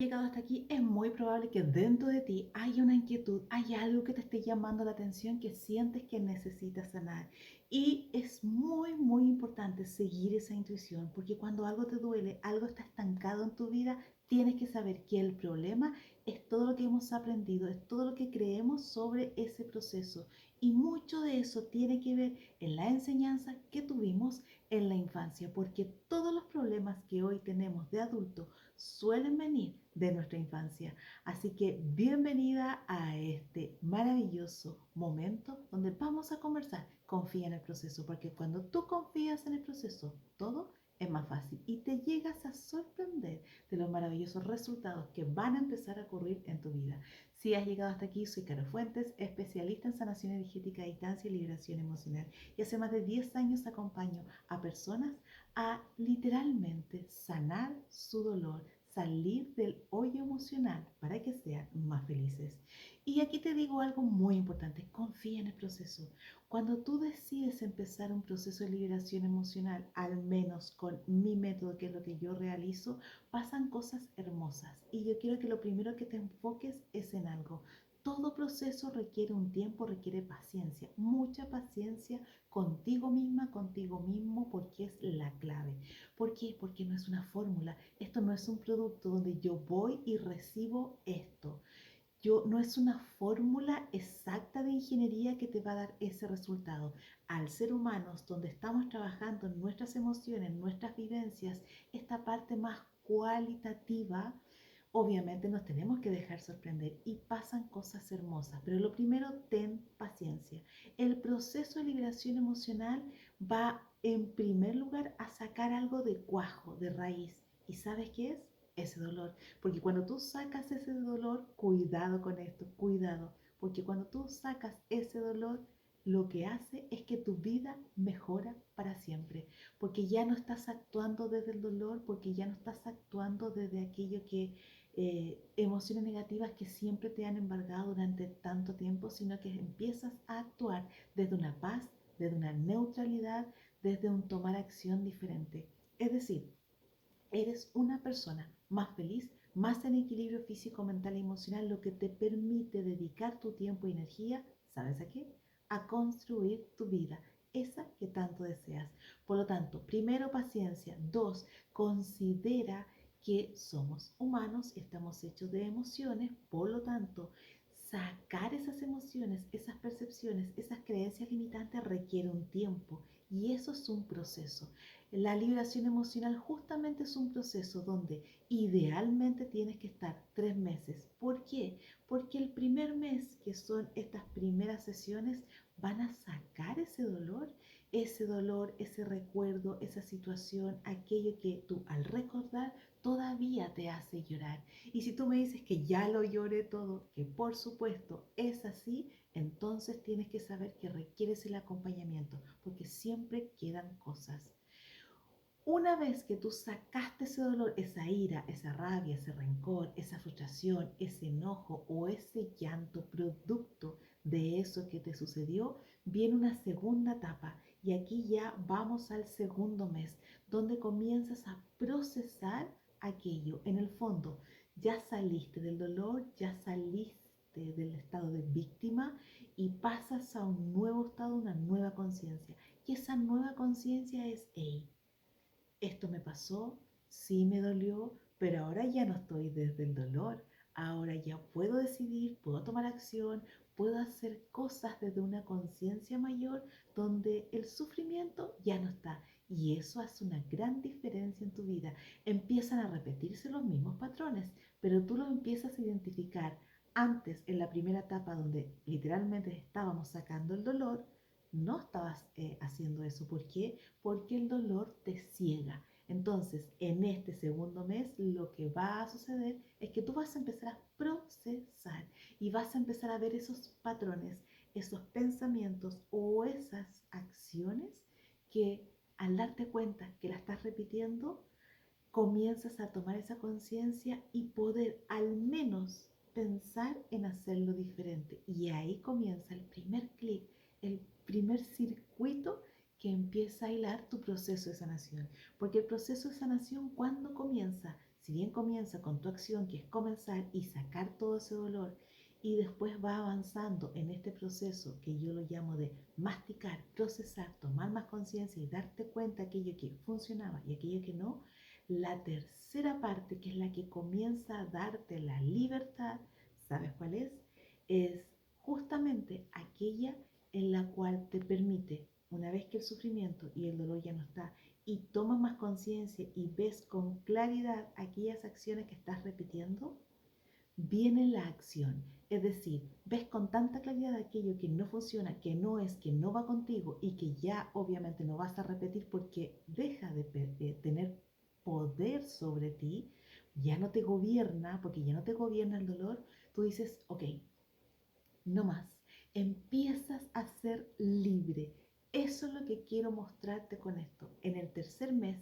Llegado hasta aquí, es muy probable que dentro de ti haya una inquietud, hay algo que te esté llamando la atención, que sientes que necesitas sanar. Y es muy importante seguir esa intuición, porque cuando algo te duele, algo está estancado en tu vida, tienes que saber que el problema es todo lo que hemos aprendido, es todo lo que creemos sobre ese proceso. Y mucho de eso tiene que ver en la enseñanza que tuvimos en la infancia, porque todos los problemas que hoy tenemos de adultos suelen venir de nuestra infancia. Así que bienvenida a este maravilloso momento donde vamos a conversar. Confía en el proceso, porque cuando tú confías en el proceso, todo es más fácil y te llegas a sorprender de los maravillosos resultados que van a empezar a ocurrir en tu vida. Si has llegado hasta aquí, soy Caro Fuentes, especialista en sanación energética a distancia y liberación emocional. Y hace más de 10 años acompaño a personas a literalmente sanar su dolor, salir del hoyo emocional para que sean más felices. Y aquí te digo algo muy importante, confía en el proceso. Cuando tú decides empezar un proceso de liberación emocional, al menos con mi método, que es lo que yo realizo, pasan cosas hermosas. Y yo quiero que lo primero que te enfoques es en algo. Todo proceso requiere un tiempo, requiere paciencia, mucha paciencia contigo misma, contigo mismo, porque es la clave. ¿Por qué? Porque no es una fórmula. Esto no es un producto donde yo voy y recibo esto. No es una fórmula exacta de ingeniería que te va a dar ese resultado. Al ser humanos, donde estamos trabajando en nuestras emociones, nuestras vivencias, esta parte más cualitativa, obviamente nos tenemos que dejar sorprender y pasan cosas hermosas. Pero lo primero, ten paciencia. El proceso de liberación emocional va en primer lugar a sacar algo de cuajo, de raíz. ¿Y sabes qué es? Ese dolor. Porque cuando tú sacas ese dolor, cuidado con esto, cuidado. Porque cuando tú sacas ese dolor, lo que hace es que tu vida mejora para siempre. Porque ya no estás actuando desde el dolor, porque ya no estás actuando desde aquello que emociones negativas que siempre te han embargado durante tanto tiempo, sino que empiezas a actuar desde una paz, desde una neutralidad, desde un tomar acción diferente. Es decir, eres una persona más feliz, más en equilibrio físico, mental y emocional, lo que te permite dedicar tu tiempo y energía, ¿sabes a qué? A construir tu vida, esa que tanto deseas. Por lo tanto, primero paciencia. Dos, considera que somos humanos y estamos hechos de emociones, por lo tanto, sacar esas emociones, esas percepciones, esas creencias limitantes requiere un tiempo y eso es un proceso. La liberación emocional justamente es un proceso donde idealmente tienes que estar 3 meses. ¿Por qué? Porque el primer mes, que son estas primeras sesiones, van a sacar ese dolor, ese recuerdo, esa situación, aquello que tú al recordar todavía te hace llorar. Y si tú me dices que ya lo lloré todo, que por supuesto es así, entonces tienes que saber que requieres el acompañamiento, porque siempre quedan cosas. Una vez que tú sacaste ese dolor, esa ira, esa rabia, ese rencor, esa frustración, ese enojo o ese llanto producto de eso que te sucedió, viene una segunda etapa. Y aquí ya vamos al segundo mes, donde comienzas a procesar aquello. En el fondo, ya saliste del dolor, ya saliste del estado de víctima y pasas a un nuevo estado, una nueva conciencia. Y esa nueva conciencia es, hey, esto me pasó, sí me dolió, pero ahora ya no estoy desde el dolor. Ahora ya puedo decidir, puedo tomar acción, puedo hacer cosas desde una conciencia mayor donde el sufrimiento ya no está. Y eso hace una gran diferencia en tu vida. Empiezan a repetirse los mismos patrones, pero tú los empiezas a identificar antes en la primera etapa donde literalmente estábamos sacando el dolor. No estabas haciendo eso. ¿Por qué? Porque el dolor te ciega. Entonces, en este segundo mes, lo que va a suceder es que tú vas a empezar a procesar y vas a empezar a ver esos patrones, esos pensamientos o esas acciones que al darte cuenta que la estás repitiendo, comienzas a tomar esa conciencia y poder al menos pensar en hacerlo diferente. Y ahí comienza el primer clic, el primer circuito que empieza a hilar tu proceso de sanación. Porque el proceso de sanación, ¿cuándo comienza? si bien comienza con tu acción, que es comenzar y sacar todo ese dolor, y después va avanzando en este proceso que yo lo llamo de masticar, procesar, tomar más conciencia y darte cuenta de aquello que funcionaba y aquello que no, la tercera parte, que es la que comienza a darte la libertad, ¿sabes cuál es? Es justamente aquella en la cual te permite, una vez que el sufrimiento y el dolor ya no está, y tomas más conciencia y ves con claridad aquellas acciones que estás repitiendo, viene la acción. Es decir, ves con tanta claridad aquello que no funciona, que no es, que no va contigo y que ya obviamente no vas a repetir porque deja de tener poder sobre ti, ya no te gobierna, porque ya no te gobierna el dolor, tú dices, ok, no más. Empiezas a ser libre. Eso es lo que quiero mostrarte con esto. En el tercer mes,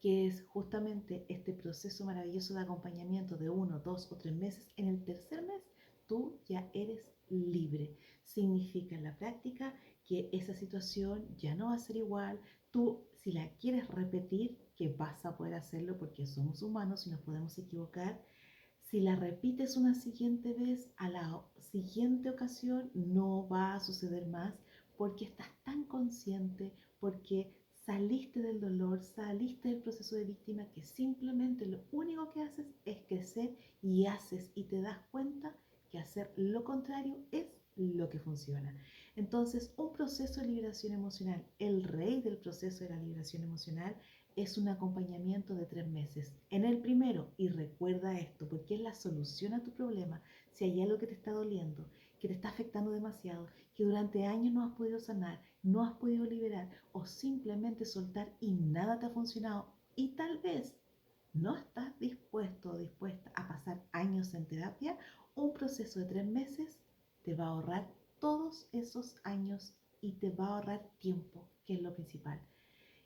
que es justamente este proceso maravilloso de acompañamiento de 1, 2 o 3 meses, en el tercer mes tú ya eres libre. Significa en la práctica que esa situación ya no va a ser igual. Tú, si la quieres repetir, que vas a poder hacerlo porque somos humanos y nos podemos equivocar, si la repites una siguiente vez, a la siguiente ocasión no va a suceder más porque estás tan consciente, porque saliste del dolor, saliste del proceso de víctima, que simplemente lo único que haces es crecer y haces y te das cuenta que hacer lo contrario es lo que funciona. Entonces, un proceso de liberación emocional, el rey del proceso de la liberación emocional, es un acompañamiento de 3 meses. En el primero, y recuerda esto, porque es la solución a tu problema, si hay algo que te está doliendo, que te está afectando demasiado, que durante años no has podido sanar, no has podido liberar o simplemente soltar y nada te ha funcionado y tal vez no estás dispuesto o dispuesta a pasar años en terapia, un proceso de 3 meses te va a ahorrar todos esos años y te va a ahorrar tiempo, que es lo principal.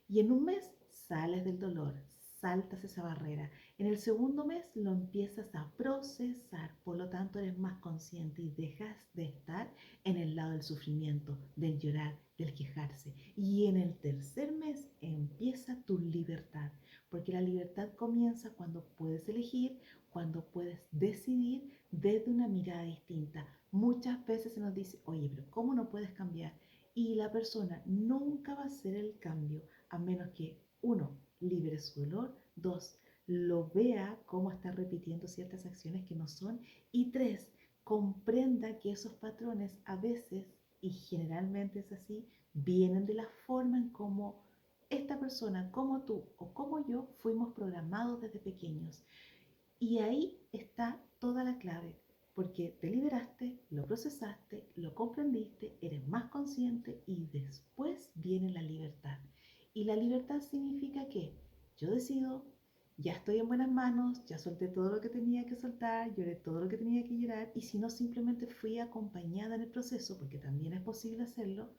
Y en un mes sales del dolor, saltas esa barrera. En el segundo mes lo empiezas a procesar, por lo tanto eres más consciente y dejas de estar en el lado del sufrimiento, del llorar, del quejarse. Y en el tercer mes empieza tu libertad, porque la libertad comienza cuando puedes elegir, cuando puedes decidir desde una mirada distinta. Muchas veces se nos dice, oye, pero ¿cómo no puedes cambiar? Y la persona nunca va a hacer el cambio a menos que, uno, libere su dolor, dos, lo vea cómo está repitiendo ciertas acciones que no son, y tres, comprenda que esos patrones a veces, y generalmente es así, vienen de la forma en cómo esta persona, como tú o como yo, fuimos programados desde pequeños. Y ahí está toda la clave, porque te liberaste, lo procesaste, lo comprendiste, eres más consciente y después viene la libertad. Y la libertad significa que yo decido, ya estoy en buenas manos, ya solté todo lo que tenía que soltar, lloré todo lo que tenía que llorar, y si no, simplemente fui acompañada en el proceso, porque también es posible hacerlo,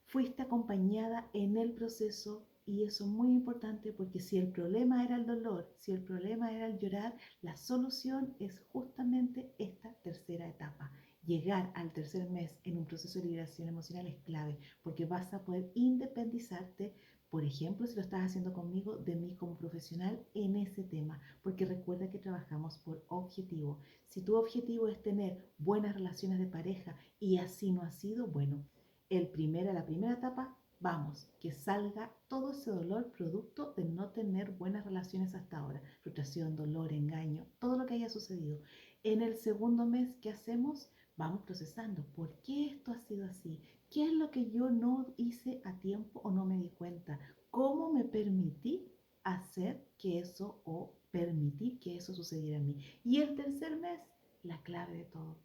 fuiste acompañada en el proceso y eso es muy importante porque si el problema era el dolor, si el problema era el llorar, la solución es justamente esta tercera etapa. Llegar al tercer mes en un proceso de liberación emocional es clave porque vas a poder independizarte, por ejemplo, si lo estás haciendo conmigo, de mí como profesional en ese tema, porque recuerda que trabajamos por objetivo. Si tu objetivo es tener buenas relaciones de pareja y así no ha sido, bueno, la primera etapa, vamos, que salga todo ese dolor producto de no tener buenas relaciones hasta ahora, frustración, dolor, engaño, todo lo que haya sucedido. En el segundo mes, ¿qué hacemos? Vamos procesando, ¿por qué esto ha sido así? ¿Qué es lo que yo no hice a tiempo o no me di cuenta? ¿Cómo me permití hacer que eso o permitir que eso sucediera en mí? Y el tercer mes, la clave de todo.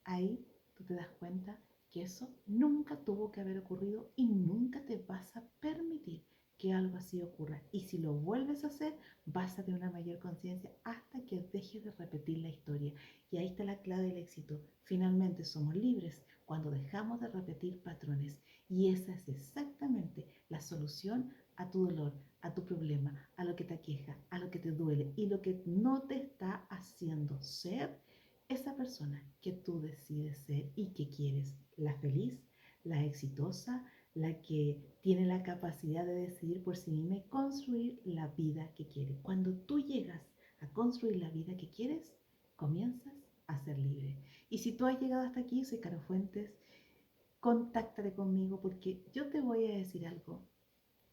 Ahí tú te das cuenta que eso nunca tuvo que haber ocurrido y nunca te vas a permitir que algo así ocurra. Y si lo vuelves a hacer, vas a tener una mayor conciencia hasta que dejes de repetir la historia. Y ahí está la clave del éxito. Finalmente somos libres cuando dejamos de repetir patrones. Y esa es exactamente la solución a tu dolor, a tu problema, a lo que te aqueja, a lo que te duele y lo que no te está haciendo ser esa persona que tú decides ser y que quieres, la feliz, la exitosa, la que tiene la capacidad de decidir por sí misma y construir la vida que quiere. Cuando tú llegas a construir la vida que quieres, comienzas a ser libre. Y si tú has llegado hasta aquí, soy Caro Fuentes, contáctate conmigo porque yo te voy a decir algo.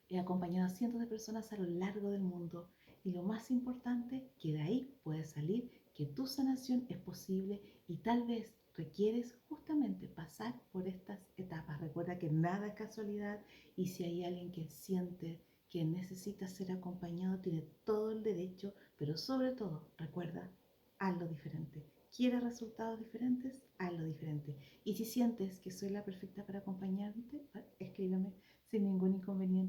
He acompañado a cientos de personas a lo largo del mundo y lo más importante, que de ahí puede salir que tu sanación es posible y tal vez requieres justamente pasar por estas etapas. Recuerda que nada es casualidad y si hay alguien que siente que necesita ser acompañado, tiene todo el derecho, pero sobre todo, recuerda, hazlo diferente. ¿Quieres resultados diferentes? Hazlo diferente. Y si sientes que soy la perfecta para acompañarte, escríbeme sin ningún inconveniente